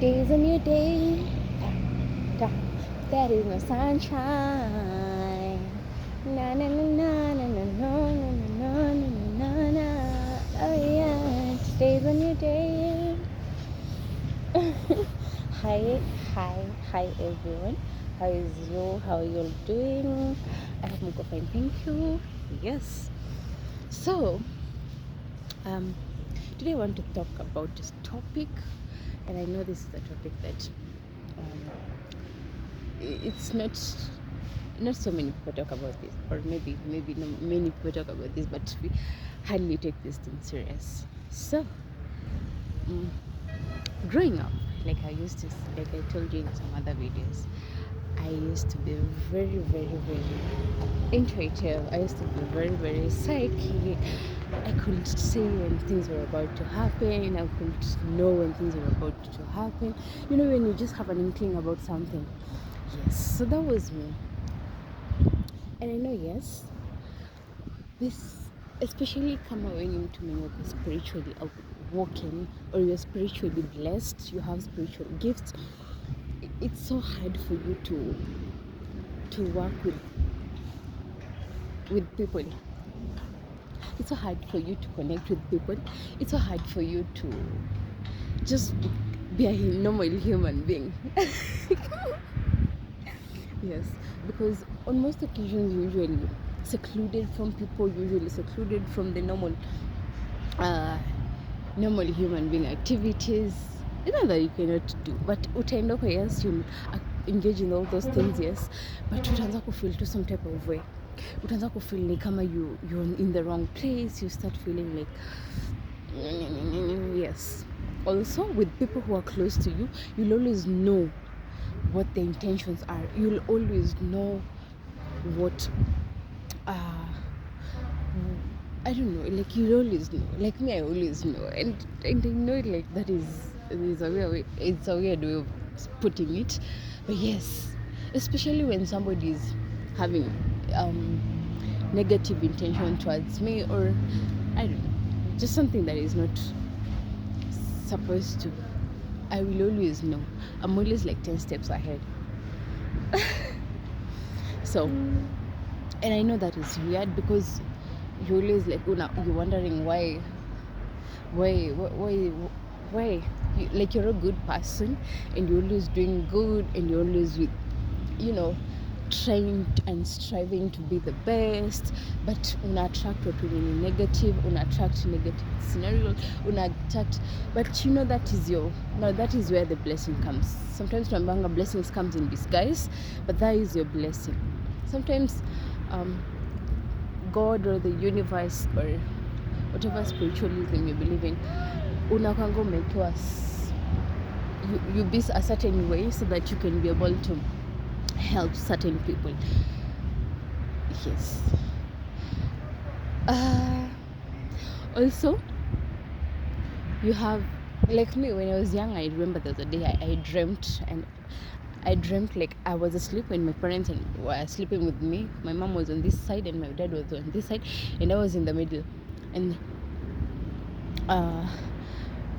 Today's a new day. Da, da. There is no sunshine. Na na na na na na na na na na na. Oh yeah, today's a new day. Hi everyone. How is you? How are you all doing? I hope I'm fine. Thank you. Yes. So, today I want to talk about this topic, and I know this is a topic that it's not so many people talk about this, or maybe no, many people talk about this, but we hardly take this thing serious. So, growing up, like I told you in some other videos, I used to be very intuitive. I used to be very psychic. I could say when things were about to happen. I could know when things were about to happen. You know, when you just have an inkling about something. Yes, so that was me. And I know, yes, this, especially come when you to me you're spiritually awoken, or you're spiritually blessed, you have spiritual gifts. It's so hard for you to work with people. It's so hard for you to connect with people. It's so hard for you to just be a normal human being. Yes, because on most occasions, usually secluded from people, usually secluded from the normal human being activities. You know that you cannot do, but utaenda kwa, yes, you engage in all those things, yes, but utaanza kufeel to some type of way. Utaanza kufeel like kama you're in the wrong place. You start feeling like yes. Also, with people who are close to you, you'll always know what the intentions are. You'll always know what I don't know, like you always know. Like me, I always know, and I know it, like that is a weird way of putting it, but yes, especially when somebody is having negative intention towards me, or I don't know, just something that is not supposed to. I will always know. I'm always like 10 steps ahead. So, and I know that is weird because you always like you're wondering why like you're a good person and you're always doing good and you're always with, you know, trying and striving to be the best, but attract watu wenye negative, attract negative scenarios, attract, but you know that is where the blessing comes. Sometimes tunaambianga blessings comes in disguise, but that is your blessing. Sometimes God or the universe or whatever spiritualism you believe in, unakwanga umepewa you be a certain way so that you can be able to help certain people. Yes. Also, you have, like me, when I was young, I remember there was a day I dreamt like I was asleep when my parents were sleeping with me. My mom was on this side and my dad was on this side, and I was in the middle. And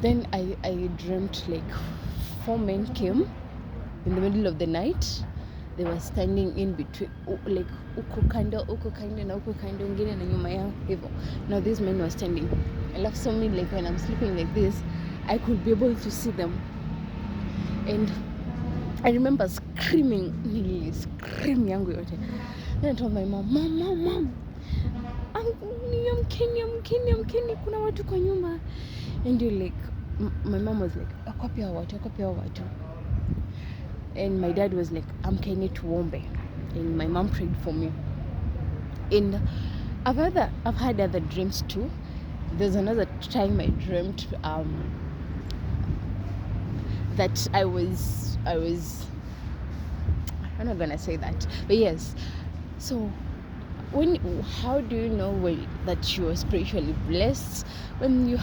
then I dreamt like 4 men came in the middle of the night. They were standing in between, like uko kando na uko kando ingine na nyuma yao hivyo. Now these men were standing. I love so me, like when I'm sleeping like this, I could be able to see them. And I remember screaming yangu yote. Then I told my mom, amkeni, kuna watu kwa nyumba. And you like, my mom was like, akwapi hao watu. And my dad was like, amkeni tuombe. And my mom prayed for me. And I've had other dreams too. There's another time I dreamt that I was I'm not gonna say that, but yes. So how do you know that you are spiritually blessed? When you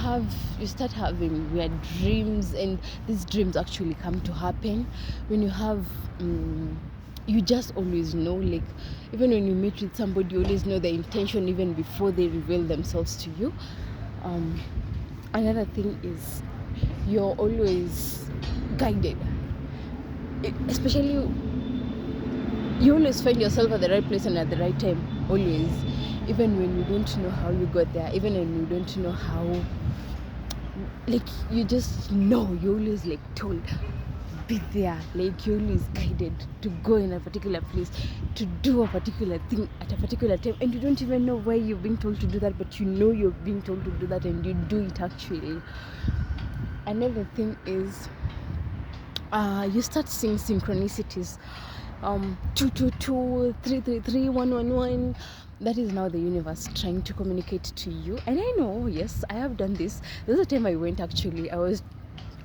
start having weird dreams, and these dreams actually come to happen. When you have you just always know, like even when you meet with somebody, you always know the intention even before they reveal themselves to you. Another thing is you're always guided. Especially, you always find yourself at the right place and at the right time, always, even when you don't know how you got there, even when you don't know how, like, you just know, you always like told, be there, like you always guided to go in a particular place, to do a particular thing at a particular time, and you don't even know why you're being told to do that, but you know you're being told to do that, and you do it actually. Another thing is, you start seeing synchronicities. 222, 333, 111. That is now the universe trying to communicate to you. And I know, yes, I have done this. There's a time I went, actually, I was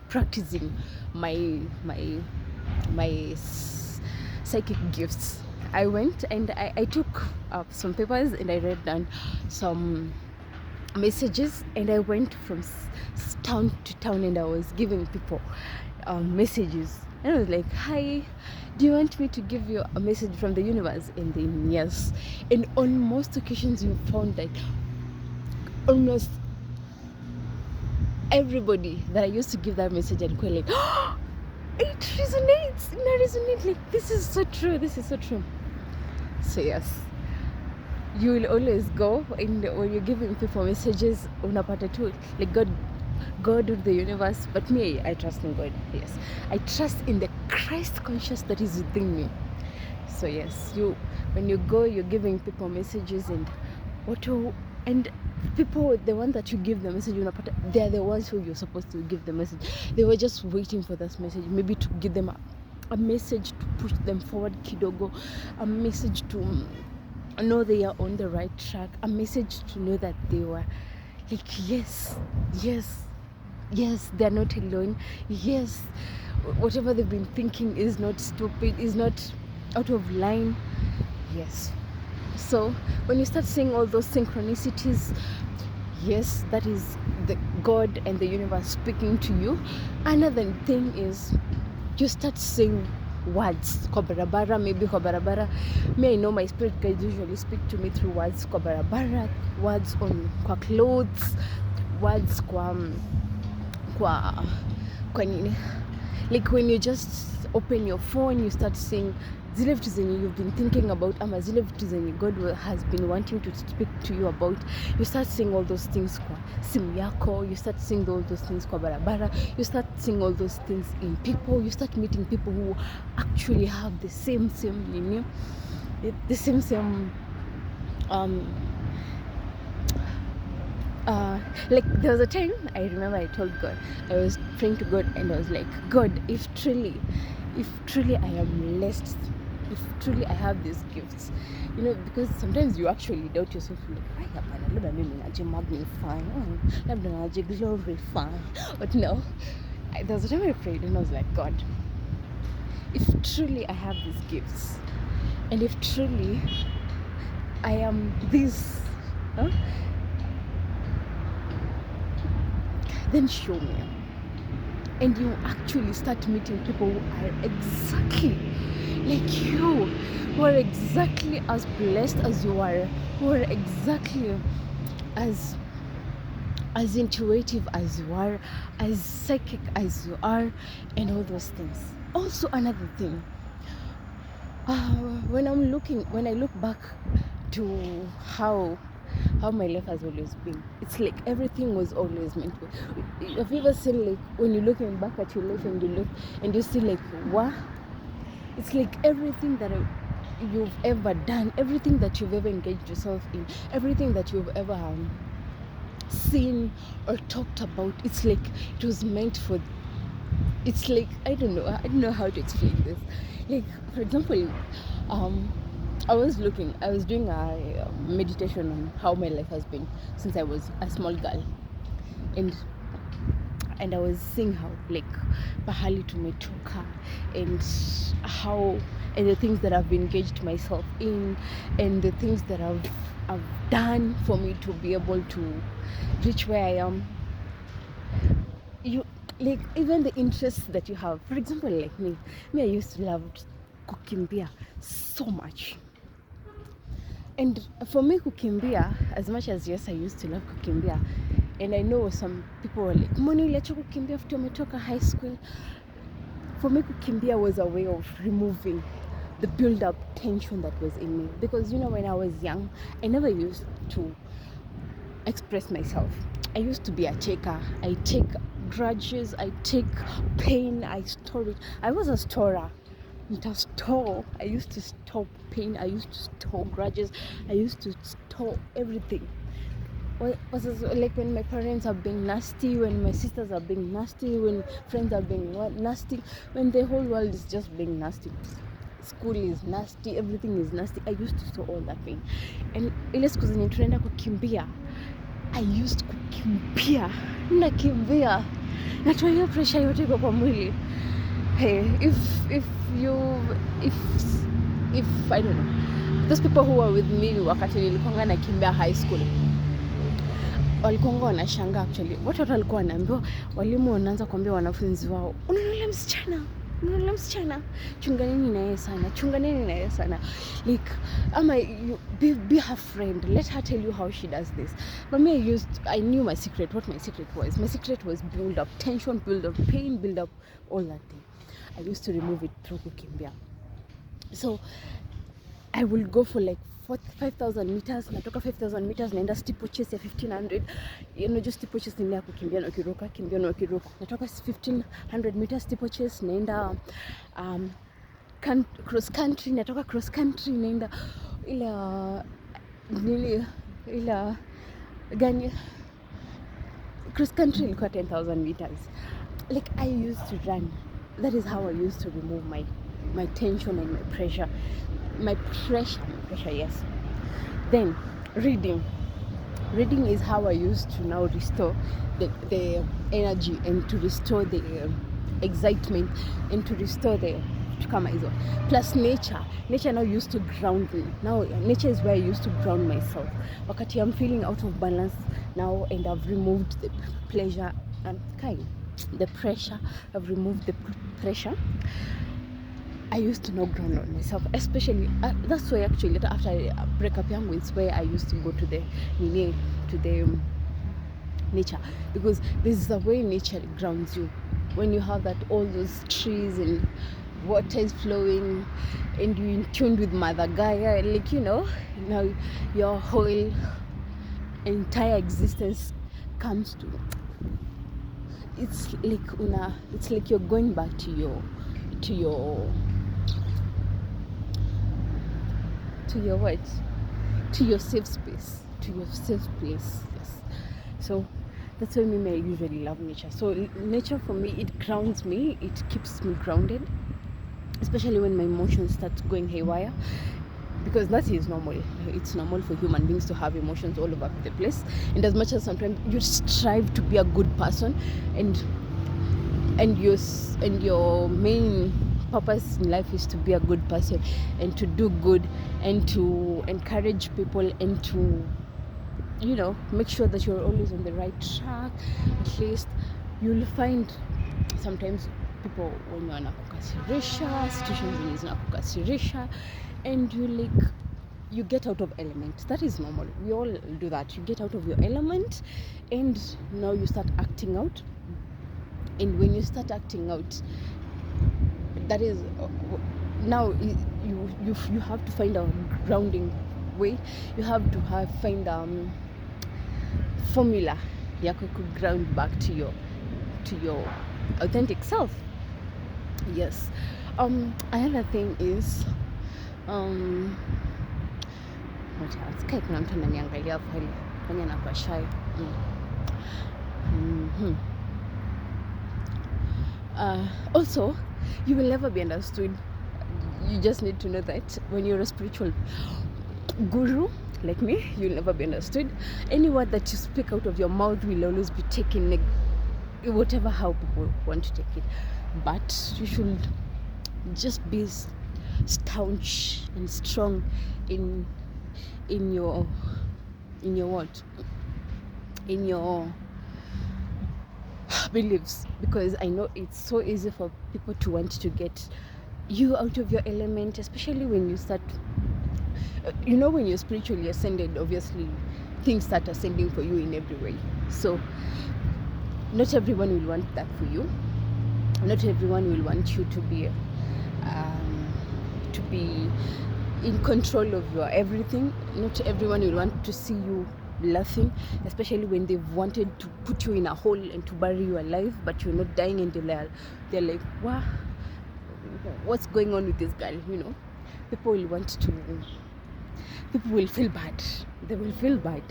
practicing my psychic gifts. I went and I took up some papers and I read down some messages, and I went from town to town, and I was giving people messages, and I was like, hi, do you want me to give you a message from the universe? And then yes. And on most occasions you found that almost everybody that I used to give that message and go like, oh, it resonates, like, this is so true. So yes, you will always go, and when you're giving people messages, unapata tu, like, God or the universe. But me, I trust in God. Yes, I trust in the Christ conscious that is within me. So yes, when you go, you're giving people messages, and and people, the one that you give the message, they're the ones who you're supposed to give the message. They were just waiting for that message, maybe to give them a message to push them forward kidogo, a message to know they are on the right track, a message to know that they were like, yes, they're not alone. Yes, whatever they've been thinking is not stupid, is not out of line. Yes. So when you start seeing all those synchronicities, yes, that is the God and the universe speaking to you. Another thing is, you start saying words. Kwa barabara, maybe kwa barabara. Me, I know my spirit guides usually speak to me through words. Kwa barabara, words on kwa clothes, words kwa nini. Like when you just open your phone, you start saying zile vitu zenye you've been thinking about, ama zile vitu zenye God has been wanting to speak to you about. You start saying all those things kwa simu yako, you start saying all those things kwa barabara, you start saying all those things in people, you start meeting people who actually have the same nini, the same like, there was a time I remember I told God, I was praying to God, and I was like, God, if truly I am blessed, if truly I have these gifts, because sometimes you actually doubt yourself, like, labda mimi naje magnify, labda naje glorify. But no, there was a time I prayed, and I was like, God, if truly I have these gifts, and if truly I am this, then show me. And you actually start meeting people who are exactly like you, who are exactly as blessed as you are, who are exactly as intuitive as you are, as psychic as you are, and all those things. Also, another thing, when I look back to how my life has always been, it's like everything was always meant to be. Have you ever seen, like, when you're looking back at your life and you look and you see, like, what? It's like everything that you've ever done, everything that you've ever engaged yourself in, everything that you've ever seen or talked about, it's like it was meant for. It's like, I don't know how to explain this. Like, for example, I was doing a meditation on how my life has been since I was a small girl, and I was seeing how, like, pahali tumetoka, and the things that I've engaged myself in, and the things that I've done for me to be able to reach where I am. You, like, even the interests that you have. For example, like me, I used to love kukimbia so much. And for me, kukimbia, as much as, yes, I used to love kukimbia, and I know some people were like, Moni, uliacha kukimbia after umetoka high school. For me, kukimbia was a way of removing the build-up tension that was in me, because when I was young, I never used to express myself. I used to be a taker. I take grudges, I take pain, I store it. I was a storer. I used to store pain, I used to store grudges, I used to store everything. Was like when my parents are being nasty, when my sisters are being nasty, when friends are being nasty, when the whole world is just being nasty, school is nasty, everything is nasty. I used to store all that pain. And ile siku zenye tunaenda kukimbia, I used kukimbia, nakimbia, natoa hiyo pressure yote iko kwa mwili. Hey, if I don't know, those people who were with me wakati nilikuwa nakimbia high school, walikuwa wanashangaa actually. Watu walikuwa wanaambiwa, walimu wanaanza kuambia wanafunzi wao, unaona msichana, chunganeni na yeye sana, like you be her friend, let her tell you how she does this. But me, I knew my secret. What my secret was? My secret was build up tension, build up pain, build up all that thing. I used to remove it through kukimbia. So I will go for like 5,000 meters, natoka 5,000 meters naenda steeplechase ya 1,500. Just steeplechase ni ile ya kukimbia na ukiruka, kimbia na ukiruka. Natoka 1,500 meters steeplechase naenda cross country, natoka cross country naenda ila gani, cross country ilikuwa 10,000 meters. Like I used to run. That is how I used to remove my tension and my pressure, yes. Then reading is how I used to now restore the energy, and to restore the excitement, and to restore the kama hizo. Plus nature now used to ground me. Now nature is where I used to ground myself wakati I'm feeling out of balance now, and I've removed the pleasure and the pressure. I've removed the pressure. I used to not ground on myself, especially that's why actually after I break up young, it's where I used to go to the nature, because this is the way nature grounds you. When you have that, all those trees and water is flowing, and you're in tune with Mother Gaia, like now your whole entire existence comes to. It's like you're going back to your what? To your safe space, to your safe place. Yes. So that's why I usually love nature. So nature for me, it grounds me, it keeps me grounded, especially when my emotions start going haywire, because that is normal. It's normal for human beings to have emotions all over the place. And as much as sometimes you strive to be a good person, and your main purpose in life is to be a good person, and to do good, and to encourage people, and to make sure that you're always on the right track, at least you'll find sometimes people wenye wanakukasirisha, situations zenye zinakukasirisha, and you get out of element. That is normal. We all do that. You get out of your element, and now you start acting out. And when you start acting out, that is now you have to find a grounding way. You have to find formula ya ground back to your authentic self. Yes. Another thing is what else? Kai kuna mtu ananiangalia pale, kwani anakuwa shy. Also, you will never be understood. You just need to know that when you're a spiritual guru like me, you'll never be understood. Any word that you speak out of your mouth will always be taken whatever how people want to take it. But you should just be staunch and strong in your what? In your beliefs, because I know it's so easy for people to want to get you out of your element, especially when you start when you're spiritually ascended. Obviously things start ascending for you in every way, so not everyone will want that for you. Not everyone will want you um, to be in control of your everything. Not everyone will want to see you laughing, especially when they've wanted to put you in a hole and to bury you alive, but you're not dying, and they're like, wow, what's going on with this girl? People will want to, people will feel bad. They will feel bad.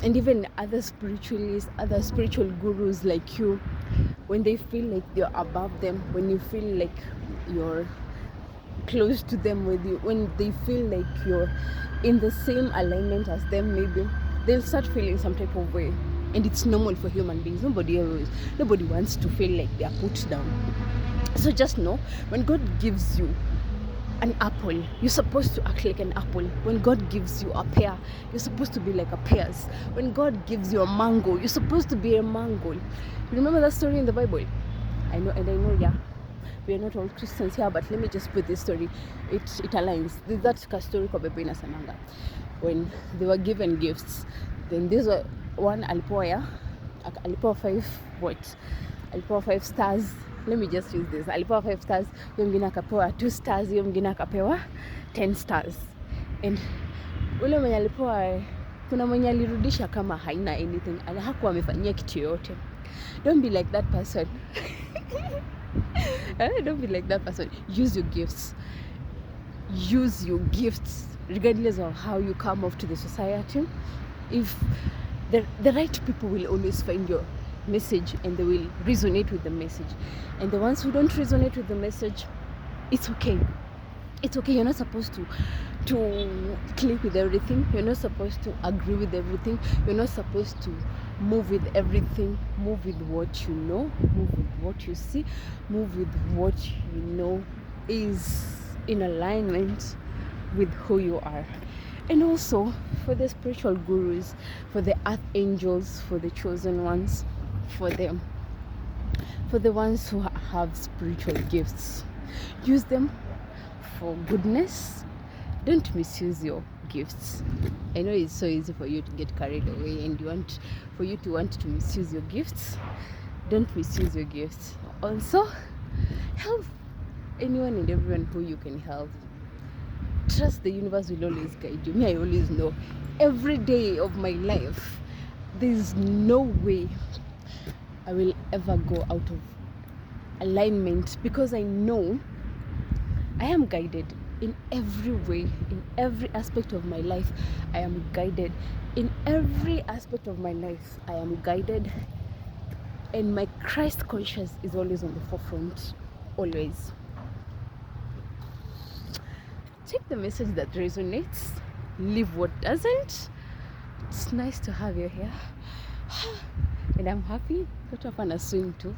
And even other spiritualists, other spiritual gurus like you, when they feel like you're above them, when you feel like you're close to them, when they feel like you're in the same alignment as them, maybe they'll start feeling some type of way. And it's normal for human beings. Nobody wants to feel like they are put down. So just know, when God gives you an apple, you're supposed to act like an apple. When God gives you a pear, you're supposed to be like a pears. When God gives you a mango, you're supposed to be a mango. You remember that story in the Bible? I know, yeah, we are not all Christians here, but let me just put this story. It aligns. That story kwa Bebe inasemanga, when they were given gifts, then this one alipewa 5 stars. Let me just use this. Alipewa 5 stars, huyo mwingine akapewa 2 stars, huyo mwingine akapewa 10 stars. And ule mwenye alipewa, kuna mwenye alirudisha kama haina anything, hakuwa amefanyia kitu yoyote. Don't be like that person. Don't be like that person. Use your gifts. Use your gifts regardless of how you come off to the society. If the right people will always find your message, and they will resonate with the message. And the ones who don't resonate with the message, it's okay. It's okay. You're not supposed to click with everything. You're not supposed to agree with everything. You're not supposed to move with everything. Move with what you know. Move with what you see. Move with what you know is in alignment with who you are. And also, for the spiritual gurus, for the archangels, for the chosen ones, for the ones who have spiritual gifts, use them for goodness. Don't misuse your gifts. I know it's so easy for you to get carried away, and for you to want to misuse your gifts. Don't misuse your gifts. Also, help anyone and everyone who you can help. Trust the universe will always guide you. Me, I always know, every day of my life, there's no way I will ever go out of alignment, because I know I am guided in every way, in every aspect of my life. I am guided in every aspect of my life. I am guided, and my Christ conscience is always on the forefront, always. Take the message that resonates, leave what doesn't. It's nice to have you here, and I'm happy. Got up on a swing too.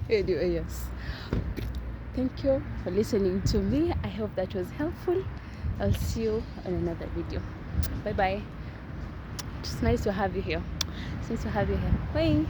Anyway, yes. Thank you for listening to me. I hope that was helpful. I'll see you on another video. Bye bye. It's nice to have you here. Bye.